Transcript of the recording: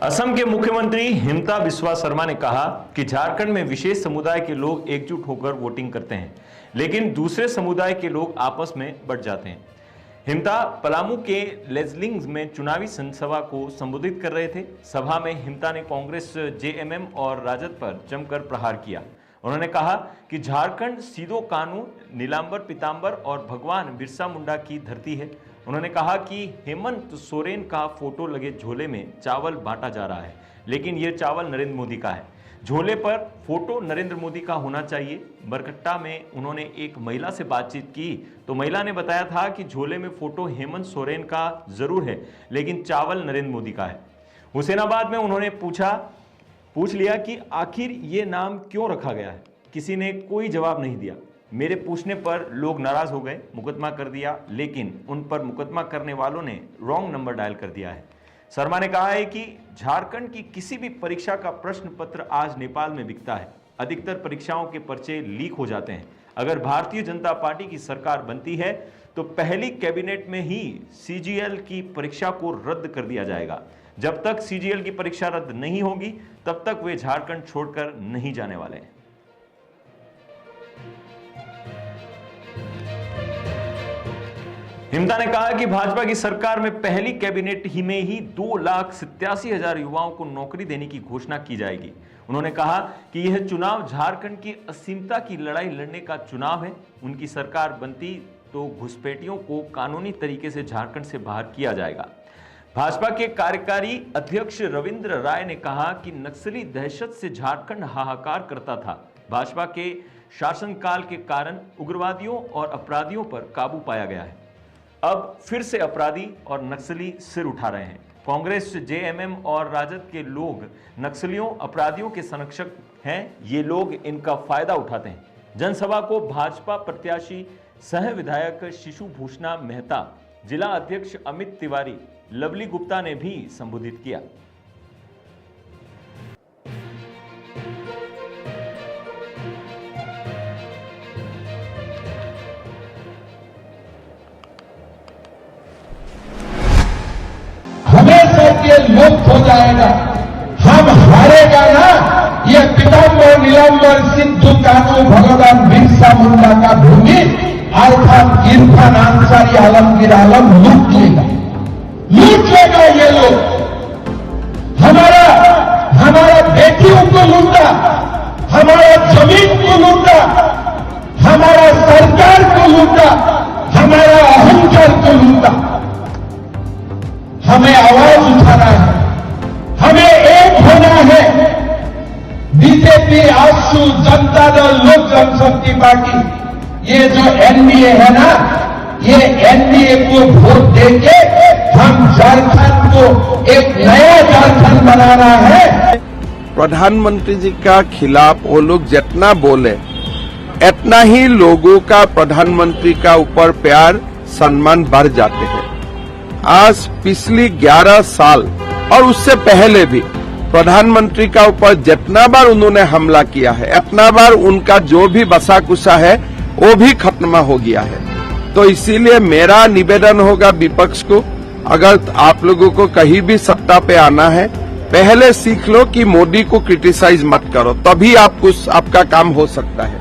असम के मुख्यमंत्री हिमंता बिस्वा शर्मा ने कहा कि झारखंड में विशेष समुदाय के लोग एकजुट होकर वोटिंग करते हैं, लेकिन दूसरे समुदाय के लोग आपस में बंट जाते हैं। हिमंता पलामू के लेजलिंग में चुनावी जनसभा को संबोधित कर रहे थे। सभा में हिमंता ने कांग्रेस, जेएमएम और राजद पर जमकर प्रहार किया। उन्होंने कहा कि झारखंड सीधो कानू, नीलांबर पीतांबर और भगवान बिरसा मुंडा की धरती है। उन्होंने कहा कि हेमंत सोरेन का फोटो लगे झोले में चावल बांटा जा रहा है, लेकिन ये चावल नरेंद्र मोदी का है। झोले पर फोटो नरेंद्र मोदी का होना चाहिए। बरकट्टा में उन्होंने एक महिला से बातचीत की तो महिला ने बताया था कि झोले में फोटो हेमंत सोरेन का जरूर है, लेकिन चावल नरेंद्र मोदी का है। हुसैनाबाद में उन्होंने पूछ लिया कि आखिर ये नाम क्यों रखा गया है। किसी ने कोई जवाब नहीं दिया। मेरे पूछने पर लोग नाराज हो गए, मुकदमा कर दिया, लेकिन उन पर मुकदमा करने वालों ने रॉन्ग नंबर डायल कर दिया है। शर्मा ने कहा है कि झारखंड की किसी भी परीक्षा का प्रश्न पत्र आज नेपाल में बिकता है। अधिकतर परीक्षाओं के पर्चे लीक हो जाते हैं। अगर भारतीय जनता पार्टी की सरकार बनती है तो पहली कैबिनेट में ही सीजीएल की परीक्षा को रद्द कर दिया जाएगा। जब तक सीजीएल की परीक्षा रद्द नहीं होगी तब तक वे झारखंड छोड़कर नहीं जाने वाले हैं। हिमंता ने कहा कि भाजपा की सरकार में पहली कैबिनेट ही में ही 2,87,000 युवाओं को नौकरी देने की घोषणा की जाएगी। उन्होंने कहा कि यह चुनाव झारखंड की असीमता की लड़ाई लड़ने का चुनाव है। उनकी सरकार बनती तो घुसपैठियों को कानूनी तरीके से झारखंड से बाहर किया जाएगा। भाजपा के कार्यकारी अध्यक्ष रविंद्र राय ने कहा कि नक्सली दहशत से झारखंड हाहाकार करता था। भाजपा के शासनकाल के कारण उग्रवादियों और अपराधियों पर काबू पाया गया है। अब फिर से अपराधी और नक्सली सिर उठा रहे हैं। कांग्रेस, जेएमएम और राजद के लोग नक्सलियों, अपराधियों के संरक्षक हैं। ये लोग इनका फायदा उठाते हैं। जनसभा को भाजपा प्रत्याशी सह विधायक शिशु भूषणा मेहता, जिला अध्यक्ष अमित तिवारी, लवली गुप्ता ने भी संबोधित किया। ये लुप्त हो जाएगा। हम हारेगा ना, ये पीतांबर, नीलांबर, सिद्धू कानू, भगवान बिरसा मुंडा का भूमि अर्थात इरफान अंसारी, आलमगीर आलम लूट लेगा ये लोग। हमारा बेटियों को लूटा, हमारा जमीन को लूटा, हमारा सरकार को लूटा, हमारा अहंकार को लूटा। हमें आवाज उठाना है, हमें एक होना है। बीजेपी, आजसू, जनता दल, लोक जनशक्ति पार्टी, ये जो एनडीए है ना, ये एनडीए को वोट देके हम झारखंड को एक नया झारखंड बनाना है। प्रधानमंत्री जी का खिलाफ वो लोग जितना बोले इतना ही लोगों का प्रधानमंत्री का ऊपर प्यार, सम्मान बढ़ जाते हैं। आज पिछली 11 साल और उससे पहले भी प्रधानमंत्री का ऊपर जितना बार उन्होंने हमला किया है, इतना बार उनका जो भी बसा कुसा है वो भी खत्म हो गया है। तो इसीलिए मेरा निवेदन होगा विपक्ष को, अगर आप लोगों को कहीं भी सत्ता पे आना है, पहले सीख लो कि मोदी को क्रिटिसाइज मत करो, तभी आपका काम हो सकता है।